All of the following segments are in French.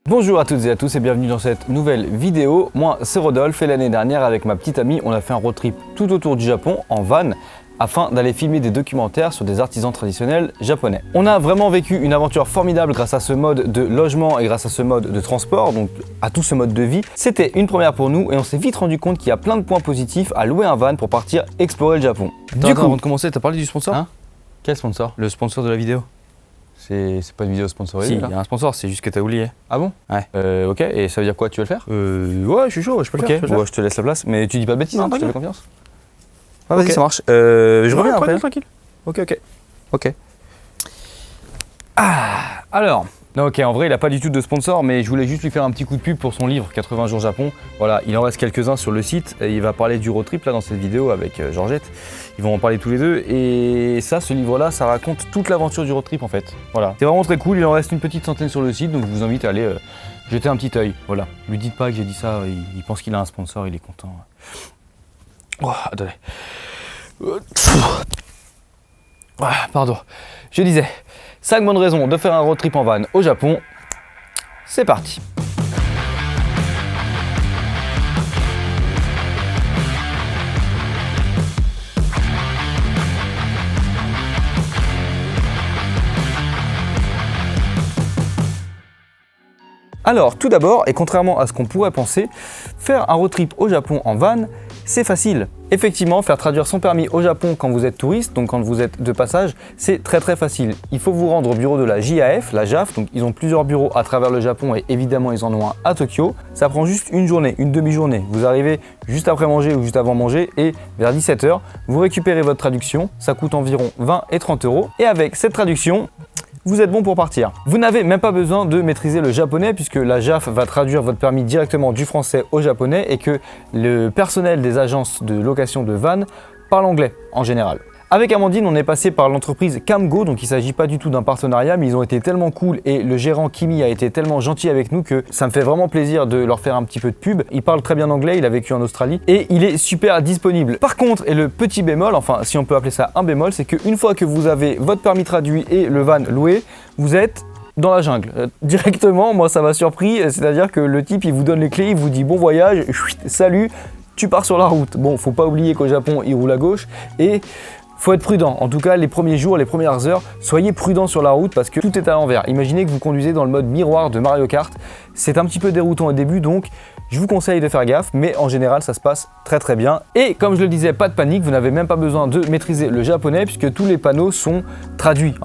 Bonjour à toutes et à tous et bienvenue dans cette nouvelle vidéo. Moi c'est Rodolphe et l'année dernière avec ma petite amie on a fait un road trip tout autour du Japon en van afin d'aller filmer des documentaires sur des artisans traditionnels japonais. On a vraiment vécu une aventure formidable grâce à ce mode de logement et grâce à ce mode de transport, donc à tout ce mode de vie. C'était une première pour nous et on s'est vite rendu compte qu'il y a plein de points positifs à louer un van pour partir explorer le Japon. Du coup, avant de commencer, t'as parlé du sponsor? Hein? Quel sponsor? Le sponsor de la vidéo. C'est pas une vidéo sponsorisée. Si, là. il y a un sponsor, c'est juste que t'as oublié. Ah bon? Ouais. Ok, et ça veut dire quoi? Tu veux le faire? Ouais, je suis chaud, je peux le faire. Ok, bon, je te laisse la place, mais tu dis pas de bêtises, Non, hein, je te t'inquiète. fais confiance. Ah, vas-y, Ok. ça marche. Je reviens après. Tranquille. Ok. Alors, ok, en vrai, il a pas du tout de sponsor, mais je voulais juste lui faire un petit coup de pub pour son livre 80 jours Japon. Voilà, il en reste quelques-uns sur le site et il va parler du road trip là dans cette vidéo avec Georgette. Ils vont en parler tous les deux et ça, ce livre-là, ça raconte toute l'aventure du road trip en fait. Voilà, c'est vraiment très cool. Il en reste une petite centaine sur le site, donc je vous invite à aller jeter un petit œil. Voilà, lui dites pas que j'ai dit ça. Il pense qu'il a un sponsor, il est content. Oh, attendez. Pardon. Je disais, 5 bonnes raisons de faire un road trip en van au Japon. C'est parti. Alors, tout d'abord, et contrairement à ce qu'on pourrait penser, faire un road trip au Japon en van, c'est facile. Effectivement, faire traduire son permis au Japon quand vous êtes touriste, donc quand vous êtes de passage, c'est très facile. Il faut vous rendre au bureau de la JAF, la JAF, donc ils ont plusieurs bureaux à travers le Japon et évidemment ils en ont un à Tokyo. Ça prend juste une journée, une demi-journée. Vous arrivez juste après manger ou juste avant manger et vers 17 h, vous récupérez votre traduction. Ça coûte environ 20 et 30 € et avec cette traduction, vous êtes bon pour partir. Vous n'avez même pas besoin de maîtriser le japonais puisque la JAF va traduire votre permis directement du français au japonais et que le personnel des agences de location de van parle anglais en général. Avec Amandine, on est passé par l'entreprise Camgo, donc il ne s'agit pas du tout d'un partenariat, mais ils ont été tellement cool et le gérant Kimi a été tellement gentil avec nous que ça me fait vraiment plaisir de leur faire un petit peu de pub. Il parle très bien anglais, il a vécu en Australie et il est super disponible. Par contre, et le petit bémol, enfin si on peut appeler ça un bémol, c'est qu'une fois que vous avez votre permis traduit et le van loué, vous êtes dans la jungle. Directement, moi ça m'a surpris, c'est-à-dire que le type il vous donne les clés, il vous dit bon voyage, salut, tu pars sur la route. Bon, faut pas oublier qu'au Japon, il roule à gauche et faut être prudent, en tout cas les premiers jours, les premières heures, soyez prudent sur la route parce que tout est à l'envers. Imaginez que vous conduisez dans le mode miroir de Mario Kart, c'est un petit peu déroutant au début donc je vous conseille de faire gaffe, mais en général ça se passe très bien. Et comme je le disais, pas de panique, vous n'avez même pas besoin de maîtriser le japonais puisque tous les panneaux sont traduits,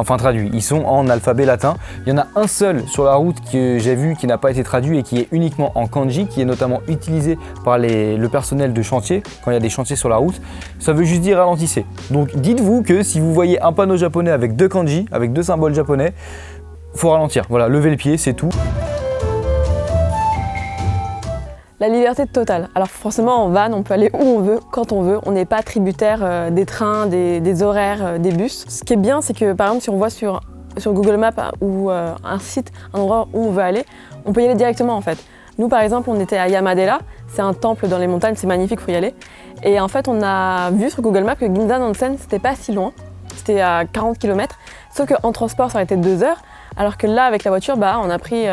ils sont en alphabet latin. Il y en a un seul sur la route que j'ai vu qui n'a pas été traduit et qui est uniquement en kanji, qui est notamment utilisé par le personnel de chantier quand il y a des chantiers sur la route. Ça veut juste dire ralentissez. Donc dites-vous que si vous voyez un panneau japonais avec 2 kanji, avec 2 symboles japonais, faut ralentir. Voilà, levez le pied, c'est tout. La liberté totale. Alors forcément en van, on peut aller où on veut, quand on veut. On n'est pas tributaire des trains, des horaires, des bus. Ce qui est bien, c'est que par exemple si on voit sur Google Maps ou un site, un endroit où on veut aller, on peut y aller directement en fait. Nous par exemple, on était à Yamadera, c'est un temple dans les montagnes, c'est magnifique, faut y aller. Et en fait, on a vu sur Google Maps que Ginza Onsen, c'était pas si loin, c'était à 40 km. Sauf qu'en transport, ça aurait été 2 heures, alors que là, avec la voiture, on a pris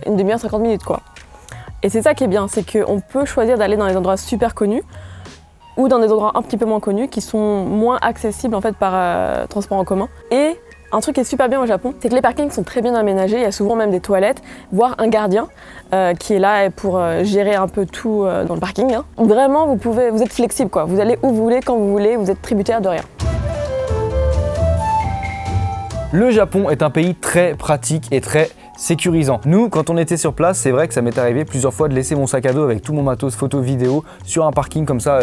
une demi-heure, 50 minutes quoi. Et c'est ça qui est bien, c'est qu'on peut choisir d'aller dans des endroits super connus ou dans des endroits un petit peu moins connus qui sont moins accessibles en fait par transport en commun. Et un truc qui est super bien au Japon, c'est que les parkings sont très bien aménagés, il y a souvent même des toilettes, voire un gardien qui est là pour gérer un peu tout dans le parking. Hein. Vraiment, vous êtes flexible quoi, vous allez où vous voulez, quand vous voulez, vous êtes tributaire de rien. Le Japon est un pays très pratique et très sécurisant. Nous, quand on était sur place, c'est vrai que ça m'est arrivé plusieurs fois de laisser mon sac à dos avec tout mon matos photo vidéo sur un parking comme ça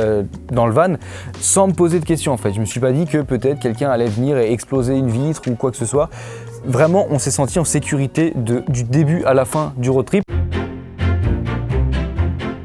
dans le van sans me poser de questions en fait. Je me suis pas dit que peut-être quelqu'un allait venir et exploser une vitre ou quoi que ce soit. Vraiment, on s'est senti en sécurité du début à la fin du road trip.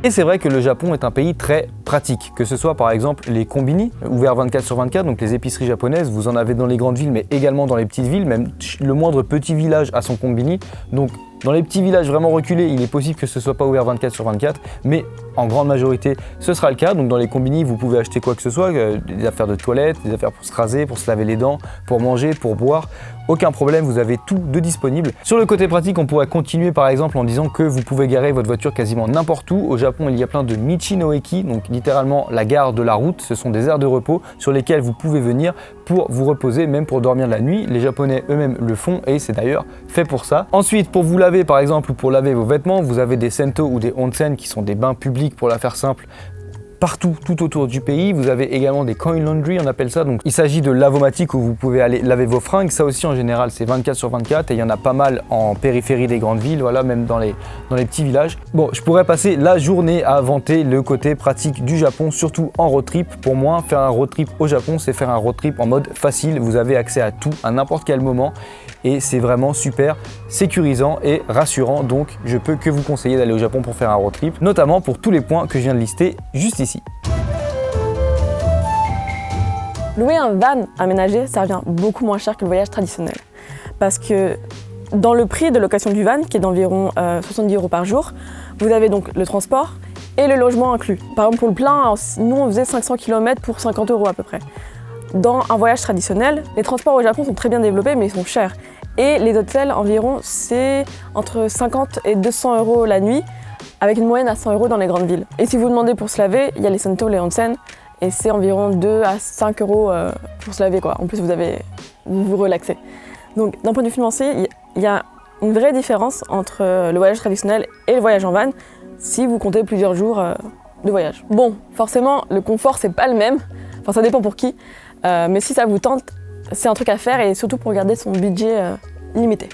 Et c'est vrai que le Japon est un pays très pratique, que ce soit par exemple les combini, ouverts 24/24, donc les épiceries japonaises, vous en avez dans les grandes villes mais également dans les petites villes, même le moindre petit village a son combini, donc Dans les petits villages vraiment reculés, il est possible que ce soit pas ouvert 24/24, mais en grande majorité, ce sera le cas. Donc dans les combini, vous pouvez acheter quoi que ce soit, des affaires de toilette, des affaires pour se raser, pour se laver les dents, pour manger, pour boire. Aucun problème, vous avez tout de disponible. Sur le côté pratique, on pourrait continuer par exemple en disant que vous pouvez garer votre voiture quasiment n'importe où. Au Japon, il y a plein de Michi no Eki, donc littéralement la gare de la route. Ce sont des aires de repos sur lesquelles vous pouvez venir pour vous reposer, même pour dormir la nuit. Les Japonais eux-mêmes le font et c'est d'ailleurs fait pour ça. Ensuite, pour vous laver par exemple ou pour laver vos vêtements, vous avez des sento ou des onsen qui sont des bains publics pour la faire simple. Partout, tout autour du pays. Vous avez également des coin laundry, on appelle ça. Donc, il s'agit de lavomatique où vous pouvez aller laver vos fringues. Ça aussi, en général, c'est 24/24 et il y en a pas mal en périphérie des grandes villes, voilà, même dans les petits villages. Bon, je pourrais passer la journée à vanter le côté pratique du Japon, surtout en road trip. Pour moi, faire un road trip au Japon, c'est faire un road trip en mode facile. Vous avez accès à tout, à n'importe quel moment et c'est vraiment super sécurisant et rassurant. Donc, je peux que vous conseiller d'aller au Japon pour faire un road trip, notamment pour tous les points que je viens de lister juste ici. Louer un van aménagé, ça revient beaucoup moins cher que le voyage traditionnel. Parce que dans le prix de location du van, qui est d'environ 70 € par jour, vous avez donc le transport et le logement inclus. Par exemple, pour le plein, nous on faisait 500 km pour 50 € à peu près. Dans un voyage traditionnel, les transports au Japon sont très bien développés, mais ils sont chers. Et les hôtels, environ, c'est entre 50 et 200 € la nuit, avec une moyenne à 100 € dans les grandes villes. Et si vous demandez pour se laver, il y a les sento, les onsen, et c'est environ 2 à 5 € pour se laver, quoi. En plus, vous vous relaxez. Donc, d'un point de vue financier, il y a une vraie différence entre le voyage traditionnel et le voyage en van, si vous comptez plusieurs jours de voyage. Bon, forcément, le confort, c'est pas le même. Enfin, ça dépend pour qui. Mais si ça vous tente, c'est un truc à faire et surtout pour garder son budget limité.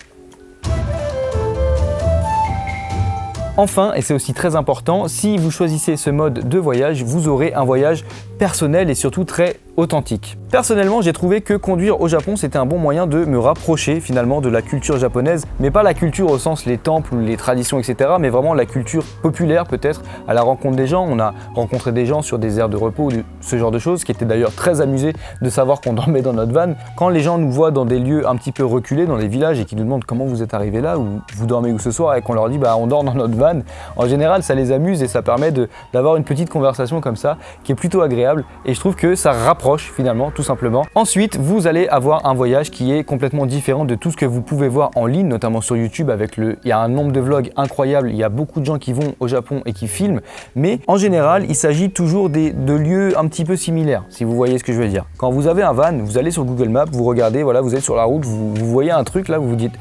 Enfin, et c'est aussi très important, si vous choisissez ce mode de voyage, vous aurez un voyage personnel et surtout très authentique. Personnellement, j'ai trouvé que conduire au Japon, c'était un bon moyen de me rapprocher finalement de la culture japonaise, mais pas la culture au sens les temples, les traditions, etc., mais vraiment la culture populaire peut-être, à la rencontre des gens. On a rencontré des gens sur des aires de repos, ce genre de choses, qui étaient d'ailleurs très amusés de savoir qu'on dormait dans notre van. Quand les gens nous voient dans des lieux un petit peu reculés, dans les villages, et qui nous demandent comment vous êtes arrivés là, ou vous dormez où ce soir, et qu'on leur dit bah on dort dans notre van, en général ça les amuse et ça permet d'avoir une petite conversation comme ça, qui est plutôt agréable, et je trouve que ça rapproche finalement, tout simplement. Ensuite, vous allez avoir un voyage qui est complètement différent de tout ce que vous pouvez voir en ligne, notamment sur YouTube il y a un nombre de vlogs incroyable, il y a beaucoup de gens qui vont au Japon et qui filment, mais en général, il s'agit toujours de lieux un petit peu similaires, si vous voyez ce que je veux dire. Quand vous avez un van, vous allez sur Google Maps, vous regardez, voilà, vous êtes sur la route, vous voyez un truc là, vous vous dites,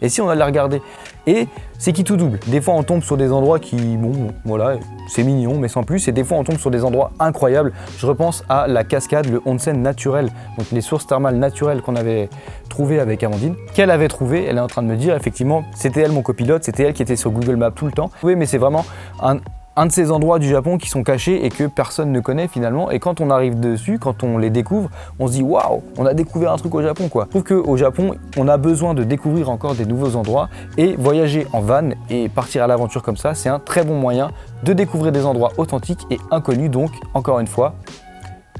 et si on allait regarder? Et c'est qui tout double. Des fois on tombe sur des endroits qui, bon, voilà, c'est mignon, mais sans plus. Et des fois on tombe sur des endroits incroyables. Je repense à la cascade, le onsen naturel, donc les sources thermales naturelles qu'on avait trouvées avec Amandine. Qu'elle avait trouvé, elle est en train de me dire, effectivement, c'était elle mon copilote, c'était elle qui était sur Google Maps tout le temps. Oui, mais c'est vraiment un de ces endroits du Japon qui sont cachés et que personne ne connaît finalement. Et quand on arrive dessus, quand on les découvre, on se dit waouh, on a découvert un truc au Japon quoi. Je trouve qu'au Japon, on a besoin de découvrir encore des nouveaux endroits et voyager en van et partir à l'aventure comme ça, c'est un très bon moyen de découvrir des endroits authentiques et inconnus. Donc, encore une fois,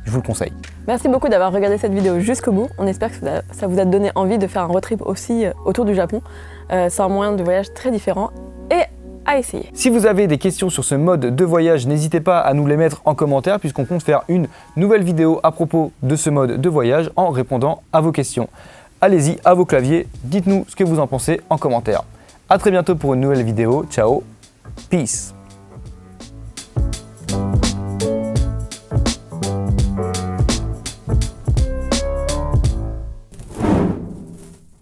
je vous le conseille. Merci beaucoup d'avoir regardé cette vidéo jusqu'au bout. On espère que ça vous a donné envie de faire un road trip aussi autour du Japon. C'est un moyen de voyage très différent et à essayer. Si vous avez des questions sur ce mode de voyage, n'hésitez pas à nous les mettre en commentaire puisqu'on compte faire une nouvelle vidéo à propos de ce mode de voyage en répondant à vos questions. Allez-y, à vos claviers, dites-nous ce que vous en pensez en commentaire. A très bientôt pour une nouvelle vidéo. Ciao, peace.